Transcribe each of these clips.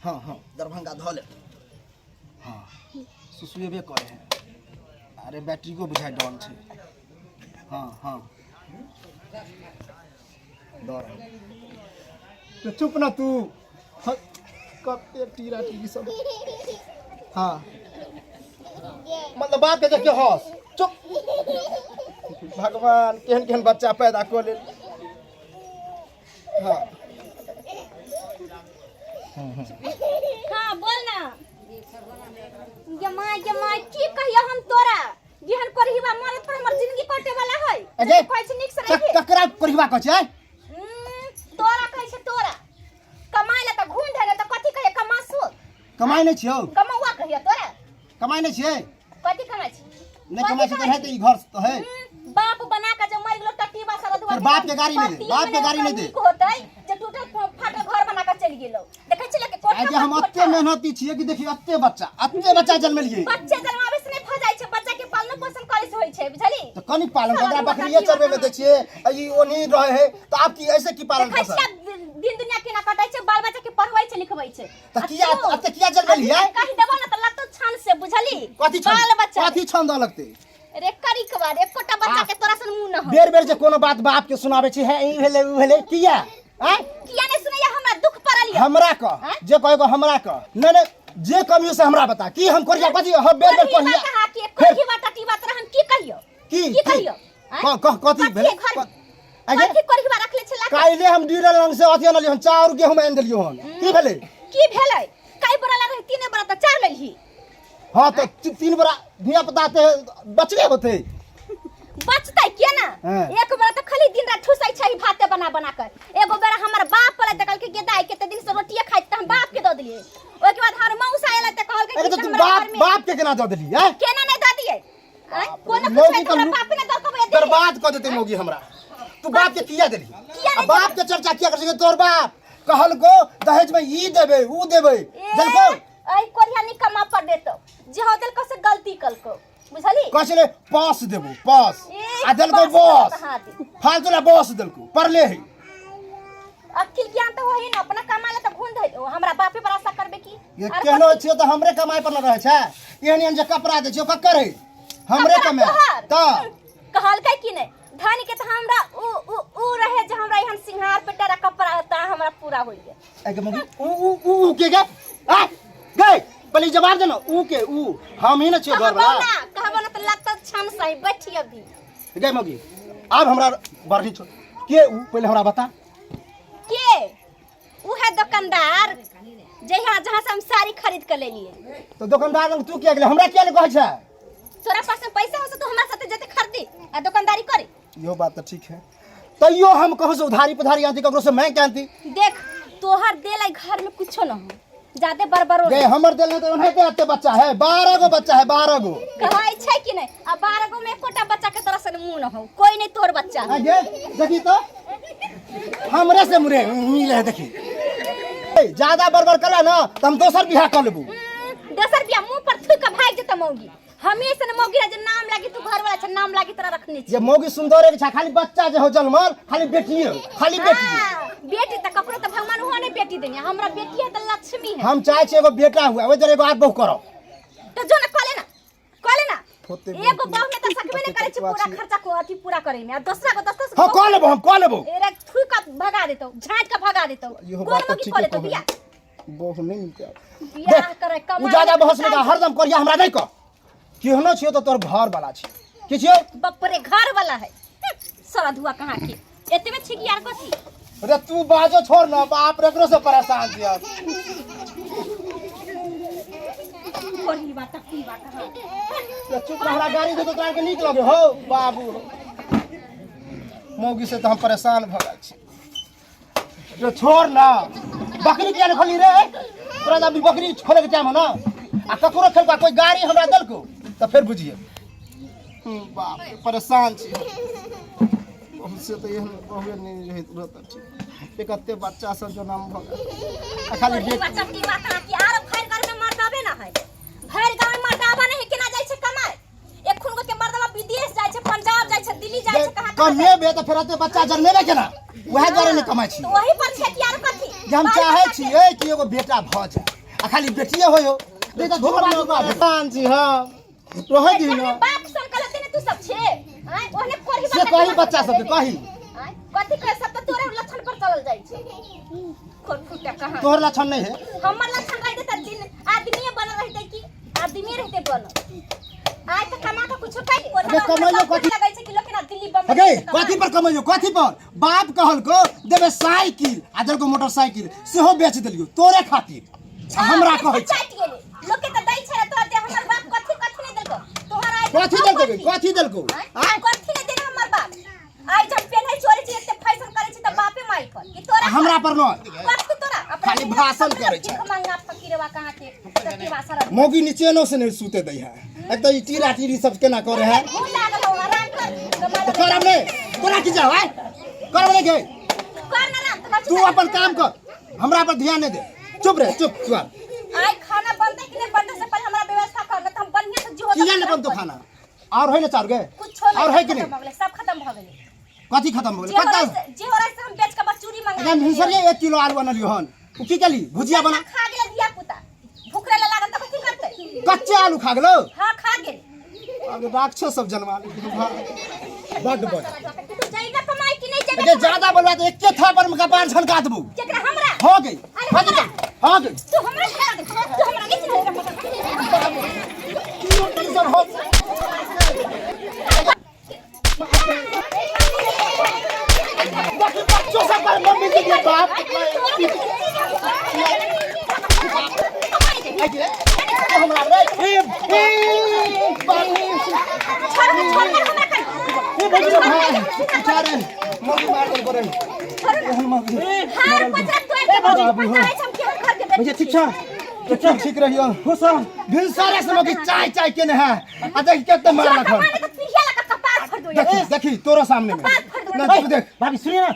हाँ हाँ दरभंगा धो ले। हाँ सुसुएबे करे हैं। अरे बैटरी को बुझाए डाउन छे। हाँ हाँ डर तो चुप ना तू। कब टीरा टीरी सब। हाँ मतलब बात के जब हंस चुप। भगवान केहन केहन बच्चा पैदा कर ले। हाँ हाँ बोल ना। जमाई की कहियो हम तोरा जेहन करहिबा मरत पर हमर जिंदगी कटे वाला है। अजय कहै छै निक से रहे। ककरा करहिबा कहै छै? तोरा कहै छै तोरा। कमाइ ले त घुम धरे त कथि कहे कमासो। कमाई नै छियौ? कमौआ कहियो तोरा। कमाई नै छियै? कथि कमाइ छी? नै कमाई छै त है त ई घर त है। बाप बना के जे मर गेलो टटीबा सारा दुआ। बाप के गाड़ी नहीं दे। बाप के गाड़ी नहीं दे। होतै जे टूटल फाटल घर बना के चल गेलो। देखै छी के कोठा। आज हम अत्ते मेहनती छियै कि देखियो अत्ते बच्चा जन्मलिए। बच्चे जन्मावे से नहीं फजाई छै। बच्चा के पालन पोषण करे से होई छै बुझली। तो कनी पालन ओकरा बकरिए चरबे में दै छियै। ई ओनी रहे है त आप की ऐसे की पालन पोषण? दिन दुनिया के ना कटाई छै। बाल बच्चा के पढ़वाई छै लिखवाई छै। त किया अत्ते किया जन्मलिए? कहि देबो ना त लत्तो छान से बुझली। कथि छान? बाल बच्चा कथि छान द लगते? रे करी के बाद एकोटा बच्चा के तोरा सन मुंह न हो। बेर बेर जे कोनो बात बाप के सुनाबे छै है ई भेले उ भेले किया? हैं? किया नै सुनैया हमरा दुख पड़ल या। हमरा क जे कहेगो हमरा क। नै जे कमियो से हमरा बता की हम करिया कथि हम बेर बेर कहिया। कहा के कोठी बाटा टी बात रहन की कहियो? की कहियो? कथि भेले? कथि कोठी बा रखले छला। काइले हम डीलर लंग से अथि आनलियो हन चाउर गेहूं आन देलियो हन। की भेले? की भेलै? काई बड़ा रहे तीने बड़ा त चार लेलही। हाँ तो 3 बड़ा धिया पताते बचले होते। बचतै के ना। एक बेर त खाली दिन रात ठुसै छै भाते बना बना कर। एगो बेर हमर बाप पले त कल के गेदाई के त दिन से रोटिए खाइत त हम बाप के द दिए। ओके बाद हमर मौसा आइला त कहल के अरे तो बाप के केना द देली है? केना नै द दिए? कोनो कुछ हमरा बाप ने द कबे दे। बर्बाद क देते मोगी हमरा। तू बाप के किया देली? बाप के चर्चा किया कर सके तोर बाप? कहल को दहेज में ई देबे ऊ देबे देखो आई कोरिया नि कमा पर देतो जे हो देल कसे गलती कलको बुझली। कसले पास देबो पास आ देल को बॉस फालतू ला बॉस देल को परले है। अकिल ज्ञान तो होई ना अपना कमाले त घुन धइ हमरा बापे पर आशा करबे की। ये केनो छियो त हमरे कमाई पर न रहे छै। एहन जे कपड़ा दे छियो कक्कर है हमरे कमाई त कहल के की नै धन के त हमरा ऊ रहे जे हमरा एहन सिंहार पे तेरा कपड़ा त हमरा पूरा होई गे। ए के मगी ऊ के गे आ गए पहले जवाब देना ऊ के ऊ हम ही न छियो घर वाला। कहबो न त लगत छन सही बैठी अभी। गए मगी अब हमरा बरही छो के ऊ पहले हमरा बता। के ऊ है दुकानदार जहाँ जहाँ से हम साड़ी खरीद के ले लिए। तो दुकानदार लंग तू किया गेले हमरा किया ने कहै छै? तोरा पास में पैसा हो तो हमरा साथे जते खरीदी आ दुकानदारी करे। यो बात तो ठीक है तैयो हम कहू से उधारी पुधारी आती ककरो से मैं क्या आती? देख तोहर देले घर में कुछो न हो जादे बरबरो दे हमर देले तो ओनहते अत्ते बच्चा है 12 गो बच्चा है 12 गो। कहै छै कि नै आ 12 गो में एकोटा बच्चा के तरह से मुंह न हो कोई नहीं तोर बच्चा। ये देखी तो हमरे से मुरे मिले है देखी ज्यादा बरबर कला ना त हम दोसर बियाह कर लेबू। दोसर बियाह मुंह पर थुई के भाग जत मौगी हमेशा न मौगी जे नाम लागी तू घर वाला छ नाम लागी तरह रखनी छ। ये मौगी सुंदर है खाली बच्चा जे हो जन्मल खाली बेटी है खाली बेटी है। बेटी त ककरो त भगवान हो ने बेटी देनी हमरा बेटी है त लक्ष्मी है। हम चाहे छे एगो बेटा हुआ ओइ जरे एगो आठ बहु करो तो जो न कले ना एगो बहु में त सकबे ने करे छ पूरा खर्चा को अथी पूरा करे में आ दूसरा को 10 हां कह लेबो हम कह लेबो। एरा थुई का भगा देतो झाट का भगा देतो कोन मौगी कले तो बियाह बहु नहीं निकल बियाह करे कमा ज्यादा बहस में हरदम करिया हमरा नहीं कह केहनो छियो तो तोर घर वाला छी की छियो? बाप रे घर वाला है सारा धुआ कहां के एतबे छी कि यार कथी। अरे तू बाजो छोड़ ना बाप रे एकरो से परेशान छियो। कोई बात की बात हां तो चुप रह गाड़ी दे तो तोरा के नीक लगे हो बाबू मौगी से तो हम परेशान भ गेल छी। तो छोड़ ना बकरी किया खोली रे तोरा अभी बकरी खोले के टाइम है ना आ ककरो खेलका कोई गाड़ी हमरा देलको तो फिर बुझिए बाप रे परेशान छी हमसे तो यह बहुए नहीं रहता ठीक एक अत्ते बच्चा सब जो नाम भ गेल खाली बच्चा की बात है कि आरो भर घर में मर्दाबे ना है भर गांव में मर्दाबा नहीं केना जाय छै कमाए एक खुन के मर्दाबा विदेश जाय छै पंजाब जाय छै दिल्ली जाय छै कहां कमे बे तो फिर अत्ते बच्चा जन्मेले केना वह द्वारा ने कमाई छी तो वही पर छै कि आरो कथी कि हम चाहे छिए कि एगो बेटा भ जाए आ खाली बेटिए होयो देखा झोर भगवान जी हां रोहे दी ना बाप सन कहते ने तू सब छे हैं ओहने कोरी से कही बच्चा सब के कही कथि कह सब त तोरे लक्षण पर चलल जाई छे कोन फुटा कहां तोहर लक्षण नहीं है हमर लक्षण रहते त दिन आदमी बनल रहते कि आदमी रहते बनल आज त कमा के कुछ खाई अबे कमाइयो कथि लगाई छे किलो के ना दिल्ली बम्बई अगे कथि पर कमाइयो कथि पर बाप कहल को देबे साइकिल आदर को मोटरसाइकिल सेहो बेच देलियो तोरे खातिर हमरा कहै छै चाट गेले लोग के त दै छै तोरा दे हमर बाप कथि कथि नहीं देलको तोहर आज कथि देलको आ कथि नहीं देले हमर बाप आज जब पेन्है चोरी छी एते फैशन करे छी त बापे माई पर कि तोरा हमरा पर न कथि तोरा खाली भाषण करे छै मंगा फकीरवा कहां के सत्य भाषा मोगी नीचे न से नहीं सूते दै है एक तो ई टीरा टीरी सब केना करे है भूल लागल हो आराम कर कमाल करब ने तोरा की जाओ है करब ने गे कर ना राम तू अपन काम कर हमरा पर ध्यान नहीं दे चुप रह चुप तू आज खाना बनते कि नहीं बनते से पहले हमरा व्यवस्था कर त हम बढ़िया से जो किया ने बन तो खाना और है ना चार गे कुछ नहीं और है कि नहीं सब खत्म भ गेले कथि खत्म हो गेलै पता जे हो रहा से हम बेच के बस चूड़ी मंगा एकदम भिनसरिए 1 किलो आलू बनलियो हन उ की कली भुजिया बना खा गेले दिया पुता भूखरे ला लागल त कथि करते कच्चे आलू खा गेलो हां खा गेले अब राक्षस सब जन्मा बड बड तू जाइगा कमाई कि नहीं अरे जाइगा ज्यादा बोलबा तो एके थापर में कपार झलका देबू जेकरा हमरा हो गई हो गई तू हमरा खा दे तू हमरा नहीं टीचर हो बच्चों सब पर मम्मी के दिया बाप हमरा रे मम्मी मार कर करे भैया ठीक छ ठीक रहियो हो सब भिनसरे से लोग चाय चाय केने है आ देख केते मार रखो देखी तोरो सामने में ना तू देख भाभी सुनिए ना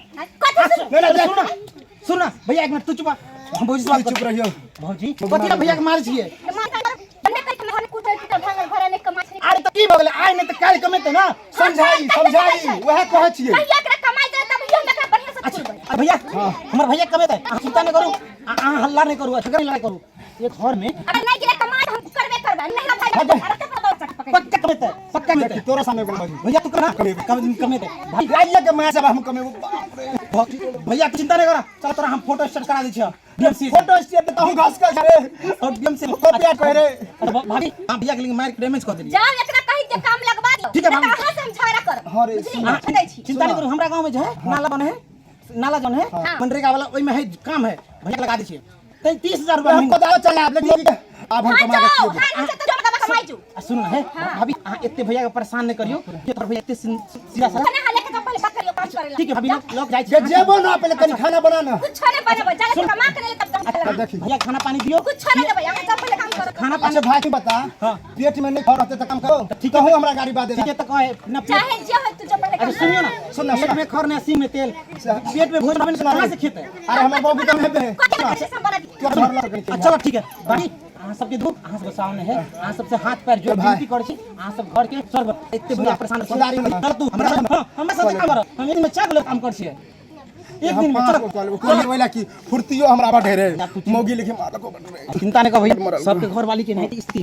ना सुन ना भैया एक मिनट तू चुप हम भौजी से बात चुप रहियो भौजी कथि ना भैया के मार छिए अरे तो की भगले आइ नहीं तो काल कमेते ना समझाई वह कह छिए भैया हमर भैया कमे दे चिंता नहीं करू आ हल्ला नहीं करू झगड़ा नहीं करू ये घर में पक्का कमेते पक्का कमेते तोरा सामने बोल भैया तू करना कमेते भाई लाइला के मैं सब हम कमे बाप रे भैया चिंता नहीं करा चल तोरा हम फोटो स्टेट करा दै छियो डीएमसी फोटो स्टेट तो हम घास का रे और डीएमसी कॉपी करे भाभी हां भैया के लिए मार डैमेज कर देली जाओ एकरा कहि के काम लगवा दो ठीक है भाभी कहां से हम झगड़ा कर हां रे चिंता नहीं करू हमरा गांव में जो है नाला बने है नाला जौन है मनरेगा वाला ओइ में है काम है भैया लगा दी छिए 30000 रुपया हमको दाव चला आप लेकिन अब हम कमा के सुन है भाभी इतने भैया के परेशान नहीं करियो ये तो भैया इतने सीधा सा ठीक है भाभी लोग जाय जे जेबो ना पहले कनी खाना बनाना कुछ नहीं बनाबो जाके कमा के ले तब देखी भैया खाना पानी दियो कुछ नहीं देबो हम सब पहले काम करो खाना अच्छा भाई तू बता पेट में नहीं खा रहते तो काम करो ठीक है हमरा गाड़ी बा दे ठीक है तो कहे ना चाहे जे हो तू जो पहले अरे सुनियो ना सुन ना पेट में खर ने सीम में तेल पेट में भोजन बने कहां से खेते अरे हमर बाबू तो है बे चलो ठीक है भाई अहाँ सबके दुख अहाँ सब सामने है अहाँ सबसे हाथ पैर जोड़ विनती करै छी अहाँ सब घर के स्वर्ग एते बुरा परेशान सुधारी कर तू हमरा साथ काम कर हम एक में चाक लोग काम कर छी एक दिन में चलो कोई वाला की फुर्तियो हमरा बढ़े रे मोगी लेके मार को बढ़ रे चिंता नहीं कर भैया सबके घर वाली के नहीं स्थिति